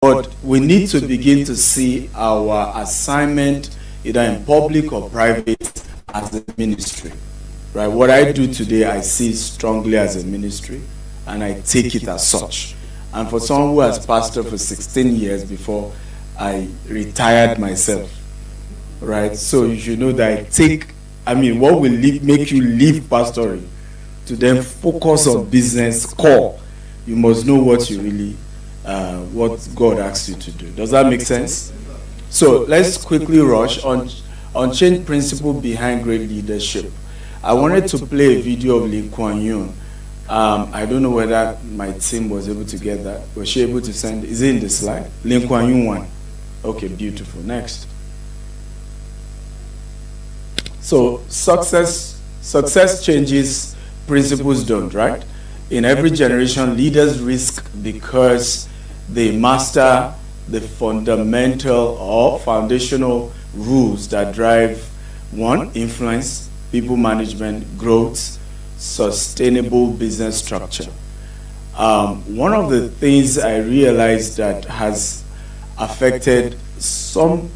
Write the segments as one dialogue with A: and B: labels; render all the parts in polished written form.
A: But we need to begin to see our assignment, either in public or private, as a ministry. Right? What I do today, I see strongly as a ministry, and I take it as such. And for someone who has pastored for 16 years before I retired myself, right? So you should know that what will make you leave pastoring to then focus on business core? You must know what you really what God asks you to do. Does that make sense? So let's quickly rush on change principle behind great leadership. I wanted to play a video of Lee Kuan Yew. I don't know whether my team was able to get that. Was she able to send? Is it in the slide? Lee Kuan Yew one. Okay, beautiful. Next. So success changes, principles don't, right? In every generation, leaders risk because they master the fundamental or foundational rules that drive, one, influence, people management, growth, sustainable business structure. One of the things I realized that has affected some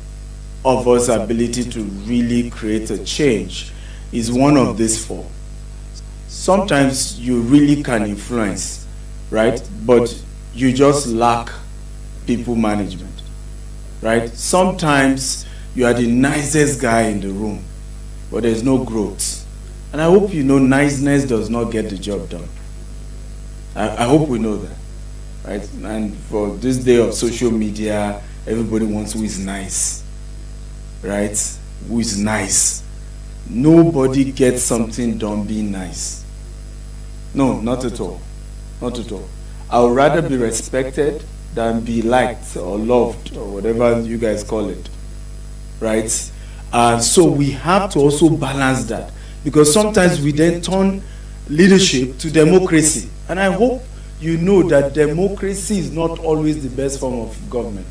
A: of us' ability to really create a change is one of these four. Sometimes you really can influence, right? But you just lack people management, right? Sometimes you are the nicest guy in the room, but there's no growth. And I hope you know niceness does not get the job done. I hope we know that, right? And for this day of social media, everybody wants who is nice, right? Who is nice. Nobody gets something done being nice. No, not at all. Not at all. I would rather be respected than be liked or loved or whatever you guys call it, right? So we have to also balance that, because sometimes we then turn leadership to democracy. And I hope you know that democracy is not always the best form of government.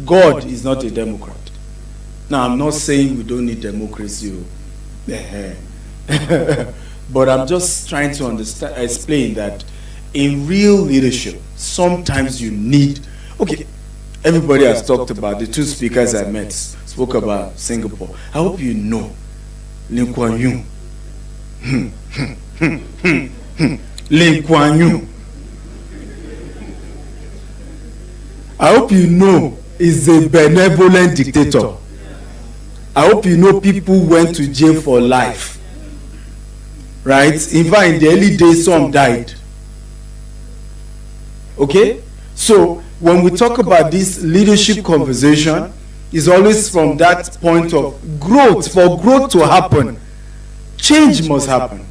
A: God is not a Democrat. Now, I'm not saying we don't need democracy, but I'm just trying to explain that in real leadership, sometimes you need, okay, everybody has talked about, the two speakers I met spoke about Singapore. I hope you know Lee Kuan Yew. Lee Kuan Yew. I hope you know is a benevolent dictator. I hope you know people went to jail for life. Right? In fact, in the early days, some died. Okay? So, when we talk about this leadership conversation, it's always from that point of growth. For growth to happen, change must happen.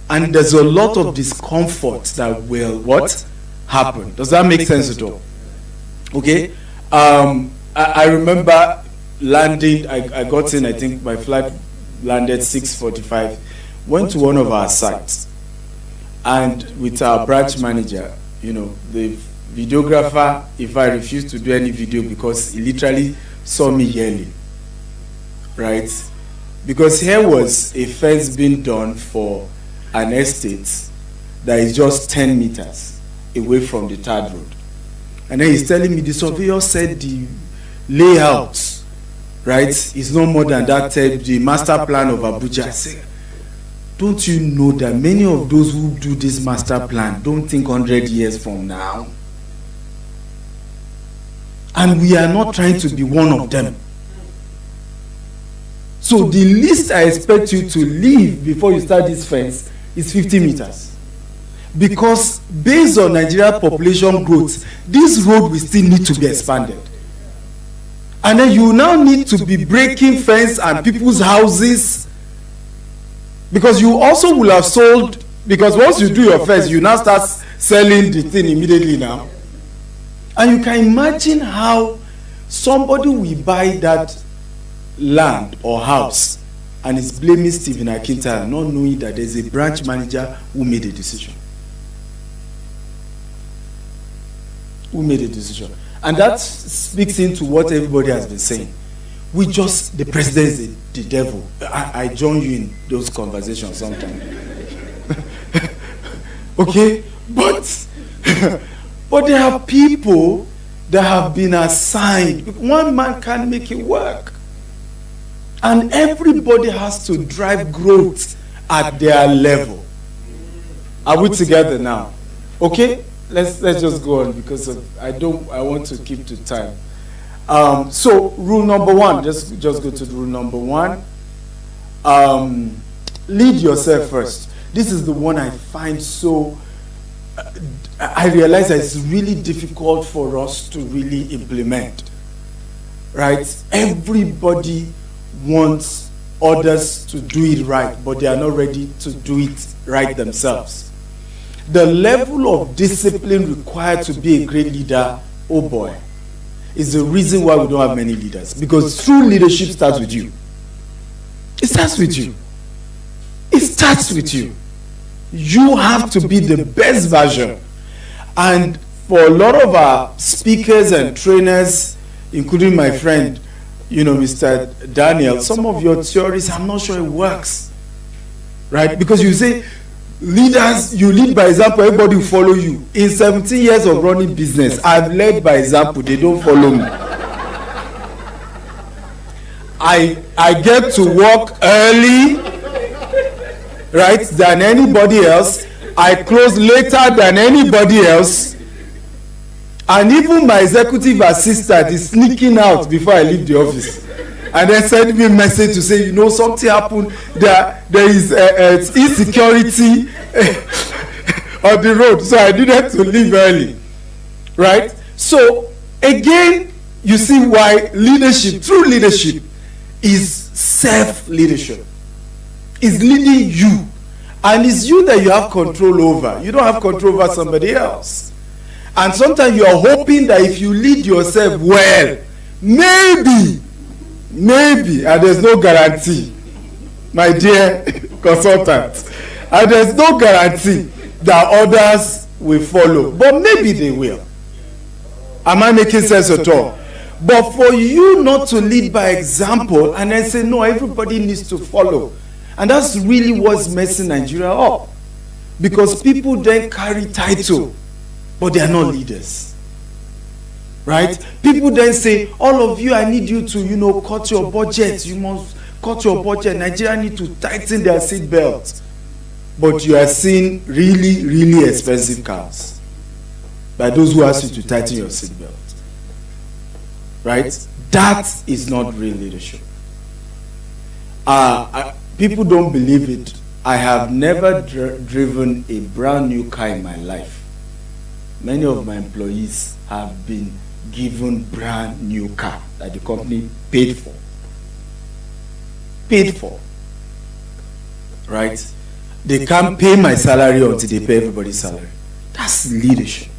A: And there's a lot of discomfort that will what? Happen. Does that make sense at all? Okay? I remember landing, I got in, I think my flight landed 6:45, went to one of our sites, and with our branch manager, you know, the videographer, if I refused to do any video because he literally saw me yelling, right? Because here was a fence being done for an estate that is just 10 meters away from the third road. And then he's telling me the surveyor said the layout, right, is no more than that, the master plan of Abuja. I said, don't you know that many of those who do this master plan don't think 100 years from now? And we are not trying to be one of them. So the least I expect you to leave before you start this fence is 50 meters. Because based on Nigeria population growth, this road will still need to be expanded. And then you now need to be breaking fence and people's houses, because you also will have sold, because once you do your fence, you now start selling the thing immediately now. And you can imagine how somebody will buy that land or house and is blaming Stephen Akintayo, not knowing that there's a branch manager who made a decision. And that speaks into what everybody has been saying. The president is the devil. I join you in those conversations sometimes. Okay? But there are people that have been assigned. One man can't make it work. And everybody has to drive growth at their level. Are we together now? Okay? Let's just go on because I want to keep to time. So rule number one, just go to rule number one. Lead yourself first. This is the one I find so, I realize that it's really difficult for us to really implement. Right? Everybody wants others to do it right, but they are not ready to do it right themselves. The level of discipline required to be a great leader, oh boy, is the reason why we don't have many leaders. Because true leadership starts with you. It starts with you. It starts with you. You have to be the best version. And for a lot of our speakers and trainers, including my friend, Mr. Daniel, some of your theories, I'm not sure it works. Right? Because you say, leaders, you lead by example, everybody will follow you. In 17 years of running business, I've led by example, they don't follow me. I get to work early, right, than anybody else. I close later than anybody else. And even my executive assistant is sneaking out before I leave the office. And then send me a message to say, something happened. There is insecurity on the road. So I needed to leave early. Right? So, again, you see why leadership, true leadership, is self-leadership. It's leading you. And it's you that you have control over. You don't have control over somebody else. And sometimes you are hoping that if you lead yourself well, maybe, and there's no guarantee, my dear consultant, and there's no guarantee that others will follow, but maybe they will. Am I making sense at all? But for you not to lead by example and then say, no, everybody needs to follow. And that's really what's messing Nigeria up. Because people then carry title, but they are not leaders. Right? People then say, all of you, I need you to, cut your budget. You must cut your budget. Nigeria need to tighten their seat belts. But you are seeing really, really expensive cars by those who ask you to tighten your seat belt. Right? That is not real leadership. People don't believe it. I have never driven a brand new car in my life. Many of my employees have been given brand new car that the company paid for. Paid for. Right? They can't pay my salary until they pay everybody's salary. That's leadership.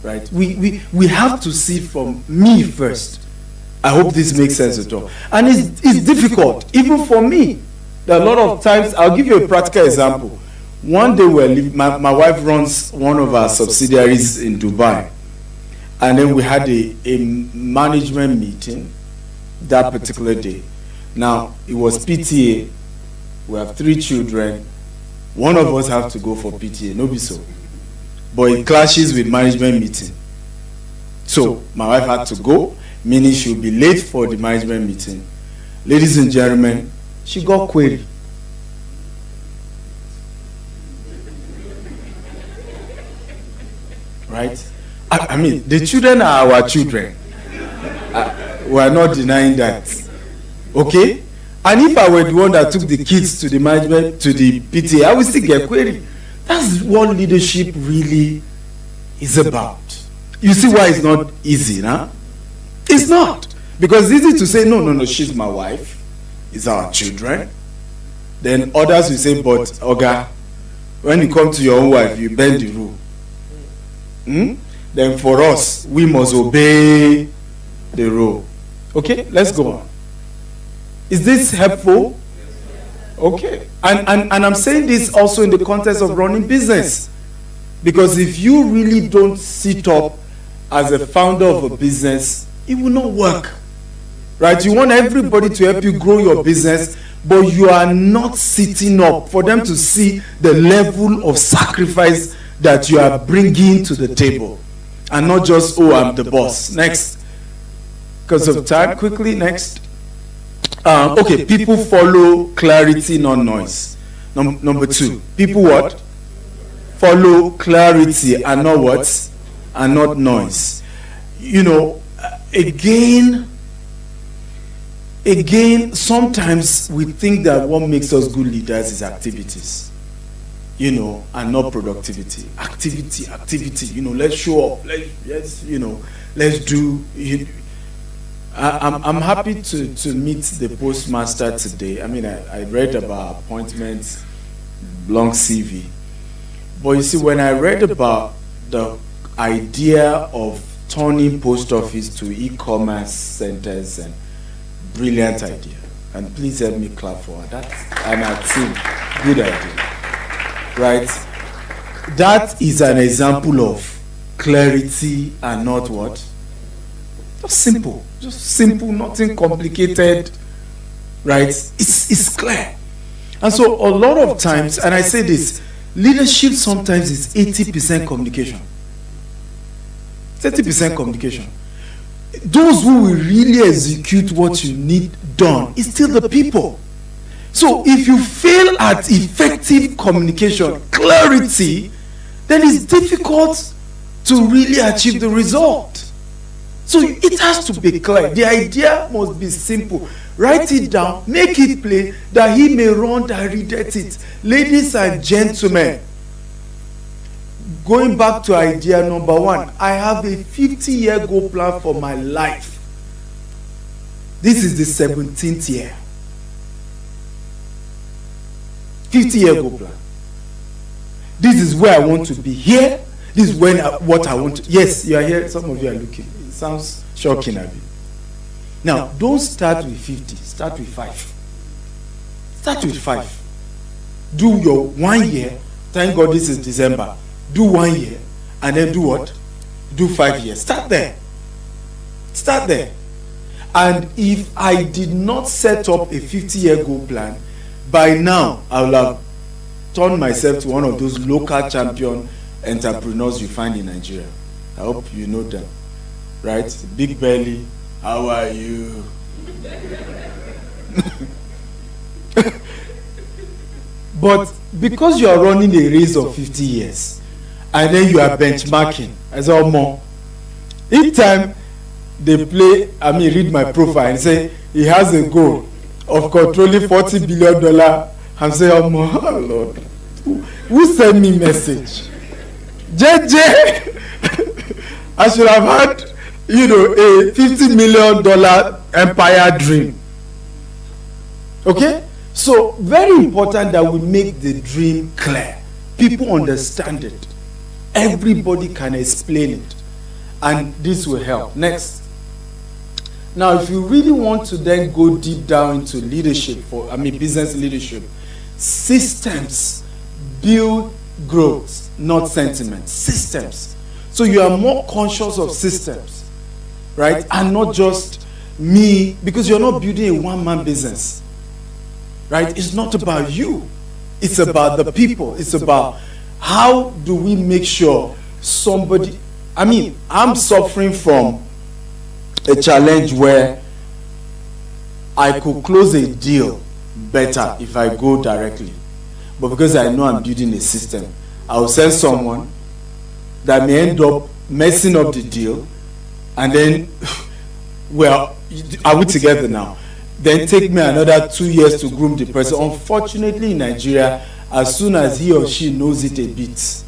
A: Right? We have to see from me first. I hope this makes sense at all. And it's difficult, even for me. There are a lot of times, I'll give you a practical example. One day my wife runs one of our subsidiaries in Dubai. And then we had a management meeting that particular day. Now, it was PTA. We have 3 children. One of us have to go for PTA, no be so. But it clashes with management meeting. So, my wife had to go, meaning she'll be late for the management meeting. Ladies and gentlemen, she got queried. Right? I mean, the children are our children. We are not denying that. Okay? And if I were the one that took the kids to the management, to the PTA, I would still get queried. That's what leadership really is about. You see why it's not easy, huh? It's not. Because it's easy to say, no, she's my wife. It's our children. Then others will say, but, Oga, when you come to your own wife, you bend the rule. Then for us, we must obey the rule. Okay, let's go on. Is this helpful? Okay. And I'm saying this also in the context of running business. Because if you really don't sit up as a founder of a business, it will not work. Right? You want everybody to help you grow your business, but you are not sitting up for them to see the level of sacrifice that you are bringing to the table. and not just, oh, I'm the boss. Next. Because of time, quickly, next. Okay, people follow clarity, not noise. Number 2, people what? Follow clarity and not what? And not noise. You know, again, sometimes we think that what makes us good leaders is activities, you know, and not productivity. Activity, you know, let's show up, let's do. I'm happy to meet the postmaster today. I mean, I read about appointments, long CV. But you see, when I read about the idea of turning post office to e-commerce centers, and brilliant idea. And please help me clap for her. That's an team. Good idea. Right? That is an example of clarity and not what? Just simple, nothing complicated, right? It's clear. And so a lot of times, and I say this, leadership sometimes is 80% communication. 30% communication. Those who will really execute what you need done is still the people. So if you fail at effective communication, clarity, then it's difficult to really achieve the result. So it has to be clear. The idea must be simple. Write it down, make it plain, that he may run that readeth it. Ladies and gentlemen, going back to idea number 1, I have a 50-year goal plan for my life. This is the 17th year. 50-year goal plan. This is where I want to be here. This is what I want to. Yes, you are here. Some of you are looking. It sounds shocking, Abby. Now, don't start with 50. Start with 5. Start with 5. Do your 1 year. Thank God this is December. Do 1 year. And then do what? Do 5 years. Start there. Start there. And if I did not set up a 50-year goal plan, by now I will have turned myself to one of those local champion entrepreneurs you find in Nigeria. I hope you know them, right? Big belly, how are you? But because you are running a race of 50 years, and then you are benchmarking, as all more, each time they play, read my profile and say he has a goal of controlling $40 billion. I'm saying, oh Lord, who sent me message? JJ, I should have had, a $50 million empire dream. Okay? So, very important that we make the dream clear. People understand it. Everybody can explain it. And this will help. Next. Now, if you really want to then go deep down into leadership, business leadership, systems build growth, not sentiments. Systems. So you are more conscious of systems, right? And not just me, because you're not building a one-man business, right? It's not about you. It's about the people. It's about how do we make sure somebody, I'm suffering from a challenge where I could close a deal better if I go directly. But because I know I'm building a system, I will send someone that may end up messing up the deal, and then, well, are we together now? Then take me another 2 years to groom the person. Unfortunately, in Nigeria, as soon as he or she knows it a bit,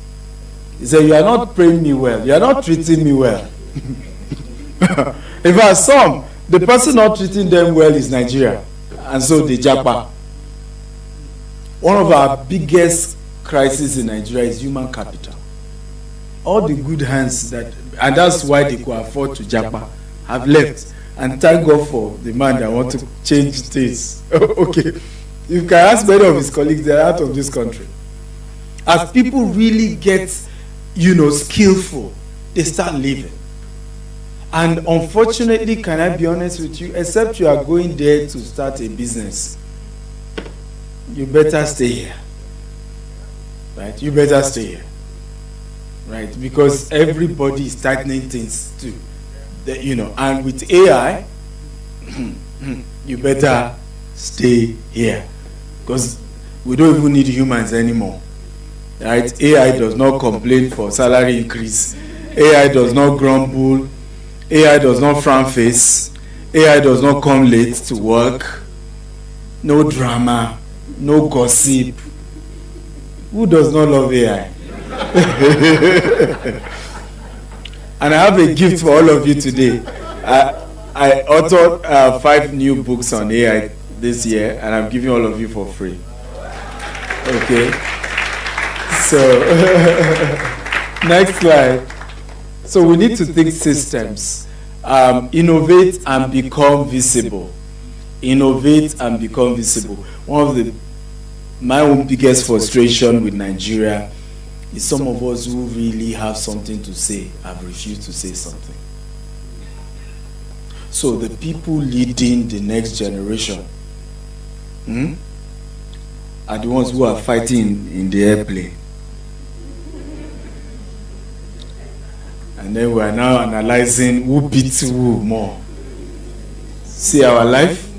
A: he said, you are not paying me well. You are not treating me well. In fact, the person not treating them well is Nigeria. And so they japa. One of our biggest crises in Nigeria is human capital. All the good hands and that's why they could afford to japa, have left. And thank God for the man that want to change things. Okay. You can ask many of his colleagues, they're out of this country. As people really get, skillful, they start leaving. And unfortunately, can I be honest with you, except you are going there to start a business, you better stay here. Right? You better stay here. right? Because everybody is tightening things too, you know. And with AI, you better stay here, because we don't even need humans anymore, right? AI does not complain for salary increase. AI does not grumble. AI does not frown face. AI does not come late to work. No drama, no gossip. Who does not love AI? And I have a gift for all of you today. I authored 5 new books on AI this year, and I'm giving all of you for free. Okay? So, next slide. So we need to think systems. Innovate and become visible. Innovate and become visible. One of my own biggest frustration with Nigeria is some of us who really have something to say have refused to say something. So the people leading the next generation are the ones who are fighting in the airplane. And then we are now analyzing who beats who more. See our life?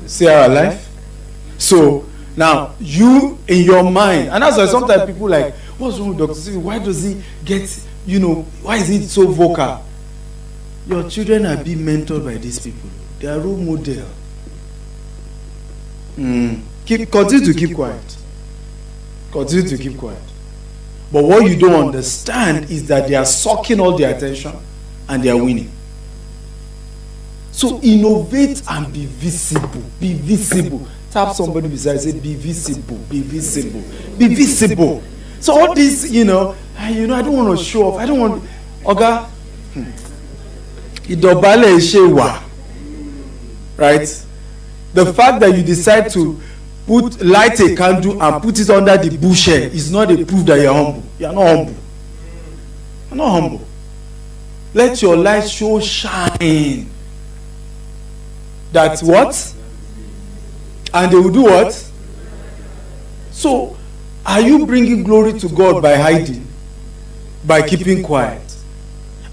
A: See our life? So now you in your mind, and that's why sometimes people like, what's wrong with Dr. Steve? Why does he get, you know, why is he so vocal? Your children are being mentored by these people. They are role model. Continue to keep quiet. Continue to keep quiet. But what you don't understand is that they are sucking all the attention and they are winning. So innovate and be visible. Be visible. Tap somebody beside, say, be visible, be visible, be visible. So all this, I don't want to show off. I don't want, Oga, idobale shewa, right? The fact that you decide to light a candle and put it under the bushel is not a proof that you're humble. You're not humble. You're not humble. Let your light show shine. That's what? And they will do what? So, are you bringing glory to God by hiding? By keeping quiet?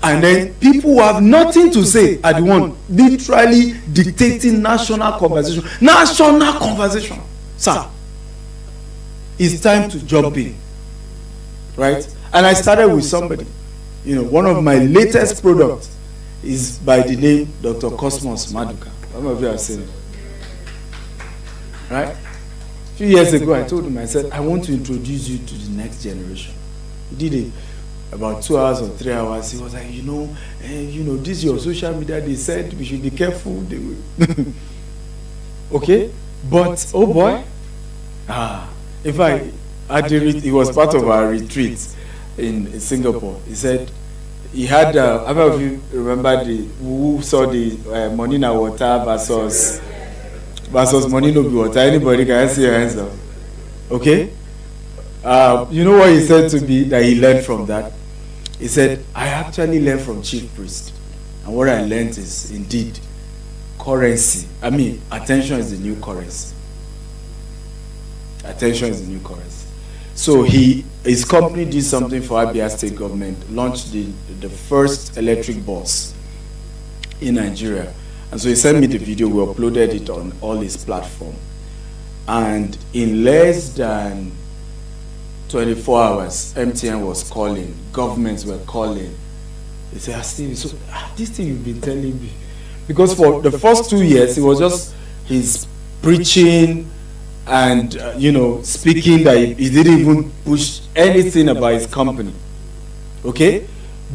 A: And then people who have nothing to say are the one literally dictating national conversation. National conversation. Sir, it's time to jump in. Right? And I started with somebody. One of my latest products is by the name Dr. Cosmos Maduka. Some of you have seen it. Right? A few years ago, I told him, I said, I want to introduce you to the next generation. He did it about 2 hours or 3 hours. He was like, this is your social media. They said we should be careful. Okay? But, oh boy. In fact, he was part of our retreat in Singapore. He said, he had, I don't know if you remember who saw the money na water versus money no be water. Anybody can see your hands up? Okay? You know what he said to me that he learned from that? He said, I actually learned from Chief Priest. And what I learned is, indeed, currency. Attention is the new currency. Attention is the new currency. So his company did something for Abia State government, launched the first electric bus in Nigeria. And so he sent me the video, we uploaded it on all his platforms. And in less than 24 hours, MTN was calling, governments were calling. They said, Steve, this thing you've been telling me. Because for the first 2 years, it was just his preaching and, speaking that he didn't even push anything about his company. Okay?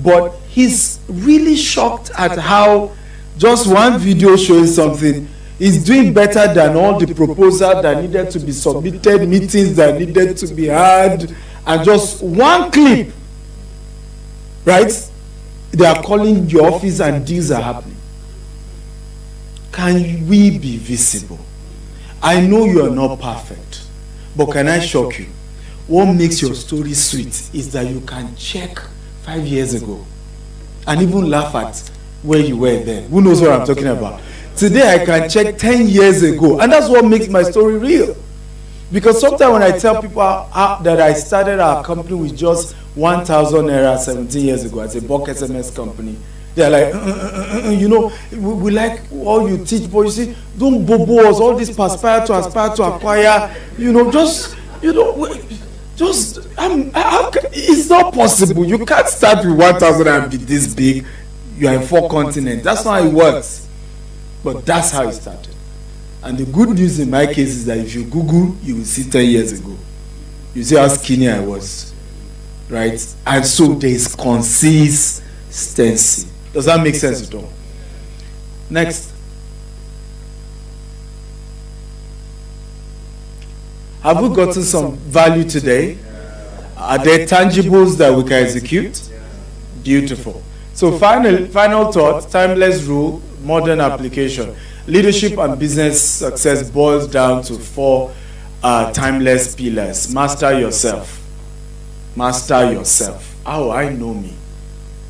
A: But he's really shocked at how just one video showing something is doing better than all the proposals that needed to be submitted, meetings that needed to be had, and just one clip, right? They are calling your office and deals are happening. Can we be visible? I know you are not perfect, but can I shock you? What makes your story sweet is that you can check 5 years ago and even laugh at where you were then. Who knows what I'm talking about? Today I can check 10 years ago, and that's what makes my story real. Because sometimes when I tell people that I started our company with just 1,000 naira 17 years ago as a bulk SMS company, they're like, you know, we like all you teach, but you see, don't bobo us, all this aspire to acquire, you know, just, you know, just, it's not possible. You can't start with 1,000 and be this big. You are in 4 continents. That's not how it works. But that's how it started. And the good news in my case is that if you Google, you will see 10 years ago. You see how skinny I was, right? And so there is consistency. Does that make sense at all? Next. Have we gotten some value today? Are there tangibles that we can execute? Beautiful. So final thought, timeless rule, modern application. Leadership and business success boils down to 4 timeless pillars. Master yourself. Master yourself. How I know me.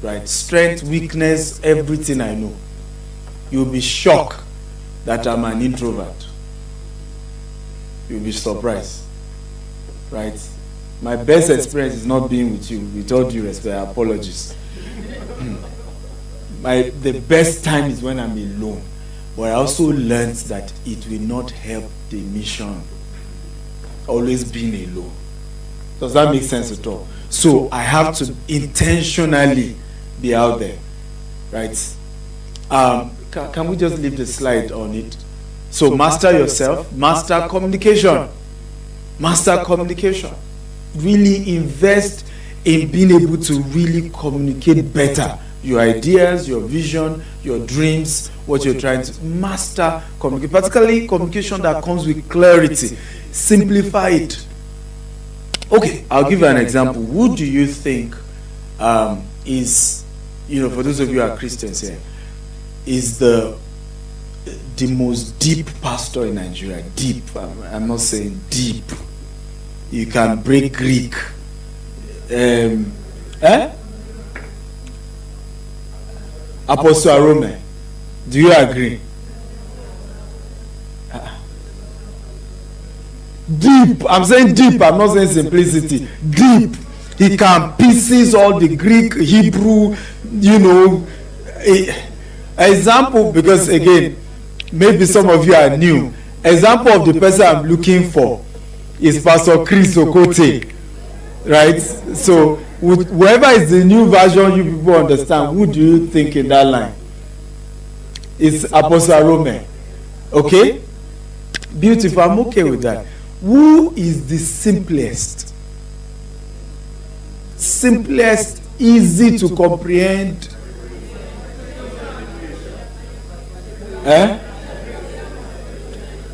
A: Right? Strength, weakness, everything I know. You'll be shocked that I'm an introvert. You'll be surprised. Right? My best experience is not being with you. With all due respect, apologies. The best time is when I'm alone. But I also learned that it will not help the mission. Always being alone. Does that make sense at all? So I have to intentionally be out there. Right? Can we just leave the slide on it? So master yourself, master communication. Master communication. Really invest in being able to really communicate better. Your ideas, your vision, your dreams, what you're trying to master communicate, particularly communication that comes with clarity. Simplify it. Okay, I'll give you an example. Who do you think is, you know, for those of you who are Christians here, is the most deep pastor in Nigeria? Deep. I'm not saying deep. You can break Greek. Apostle Arome. Do you agree? Deep. I'm saying deep. I'm not saying simplicity. Deep. He can pieces all the Greek, Hebrew, you know. Example, because again, maybe some of you are new. Example of the person I'm looking for is Pastor Chris Okote. Right? So, whoever is the new version you people understand, who do you think in that line? It's Apostle Arome. Okay? Beautiful. I'm okay with that. Who is the simplest? Simplest, easy to comprehend.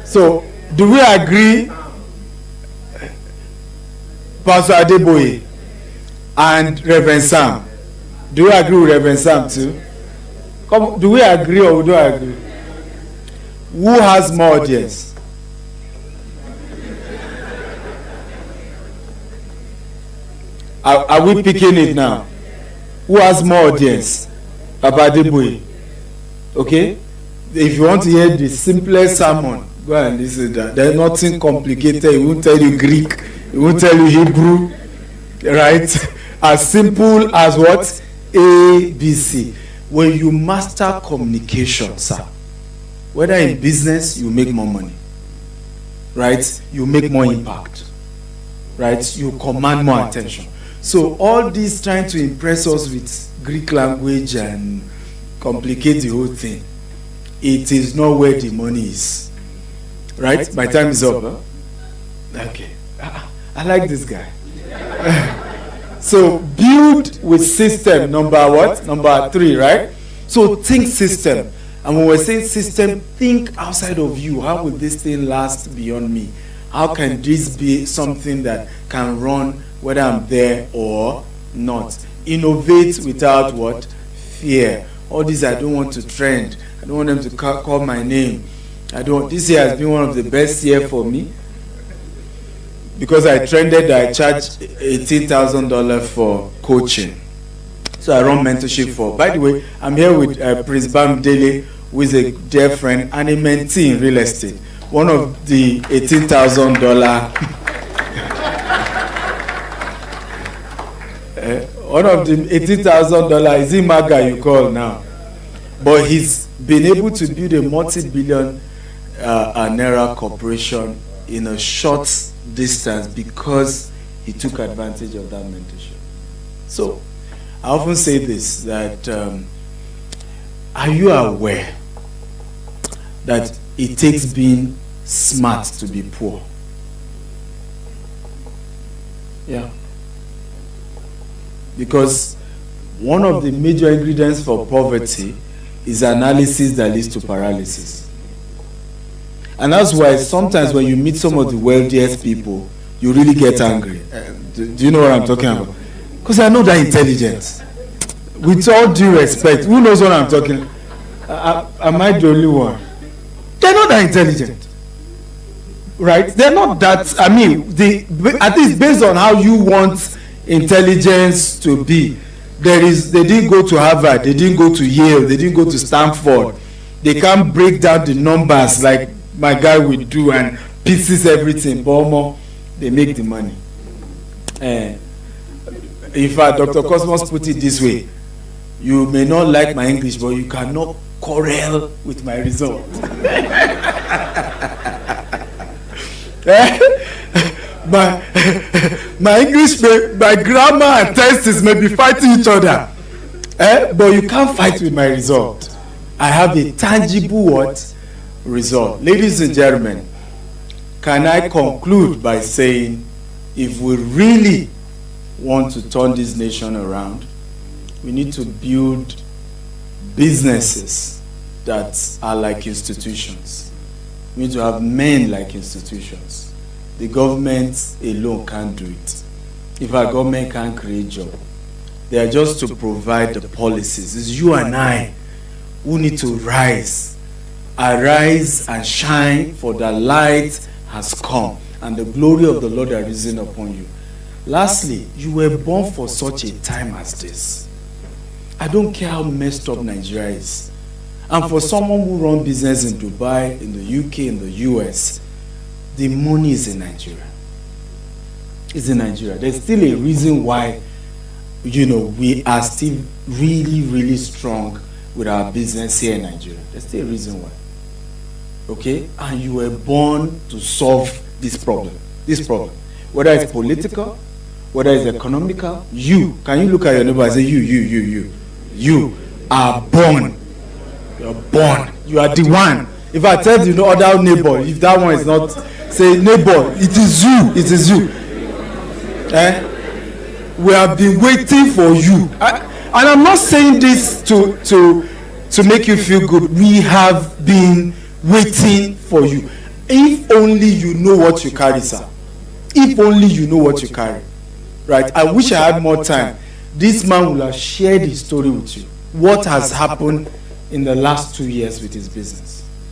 A: So, do we agree? Pastor Adeboye and Reverend Sam. Do you agree with Reverend Sam too? Come, do we agree or we don't agree? Who has more audience? Are we picking it now? Who has more audience? Papa Adeboye. Okay? If you want to hear the simplest sermon, go and listen to that. There's nothing complicated. He won't tell you Greek. He won't tell you Hebrew. Right? As simple as what? A, B, C. When you master communication, sir, whether in business, you make more money. Right? You make more impact. Right? You command more attention. So all this trying to impress us with Greek language and complicate the whole thing, it is not where the money is. Right? My time is up. Huh? Okay. I like this guy. So build with system, number what? Number 3, right? So think system. And when we're saying system, think outside of you. How will this thing last beyond me? How can this be something that can run whether I'm there or not? Innovate without what? Fear. All these, I don't want to trend. I don't want them to call my name. This year has been one of the best years for me. Because I trended, I charged $18,000 for coaching. So I run mentorship for. By the way, I'm here with Prince Bam Dele, who is a dear friend and a mentee in real estate. one of the $18,000 one of the $18,000 is in Maga you call now, but he's been able to build a multi-billion naira corporation in a short distance because he took advantage of that mentorship. So I often say this, that are you aware that it takes being smart to be poor? Yeah. Because one of the major ingredients for poverty is analysis that leads to paralysis. And that's why sometimes when you meet some of the wealthiest people, you really get angry. Do you know what I'm talking about? Because I know they're intelligent. With all due respect, who knows what I'm talking about? Am I the only one? They're not that intelligent. Right? They're not that, I mean, at least based on how you want intelligence to be. They didn't go to Harvard, they didn't go to Yale, they didn't go to Stanford. They can't break down the numbers like my guy will do and pieces everything, but more, they make the money. In fact, Dr. Cosmos put it this way: you may not like my English, but you cannot quarrel with my result. My English, my grammar and tests may be fighting each other, but you can't fight with my result. I have a tangible what? Result. Ladies and gentlemen, can I conclude by saying, if we really want to turn this nation around, we need to build businesses that are like institutions. We need to have men like institutions. The government alone can't do it. If our government can't create jobs, they are just to provide the policies. It's you and I who need to rise. Arise and shine, for the light has come, and the glory of the Lord has risen upon you. Lastly, you were born for such a time as this. I don't care how messed up Nigeria is. And for someone who runs business in Dubai, in the UK, in the US, the money is in Nigeria. It's in Nigeria. There's still a reason why, we are still really, really strong with our business here in Nigeria. There's still a reason why. Okay? And you were born to solve this problem. Whether it's political, whether it's economical, can you look at your neighbor and say, you are born. You're born. You are the one. If I tell the other neighbor, if that one is not, say, neighbor, it is you. We have been waiting for you. And I'm not saying this to make you feel good. We have been waiting for you. If only you know what you carry, sir. If only you know what you carry. Right? I wish I had more time. This man will have shared his story with you. What has happened in the last 2 years with his business.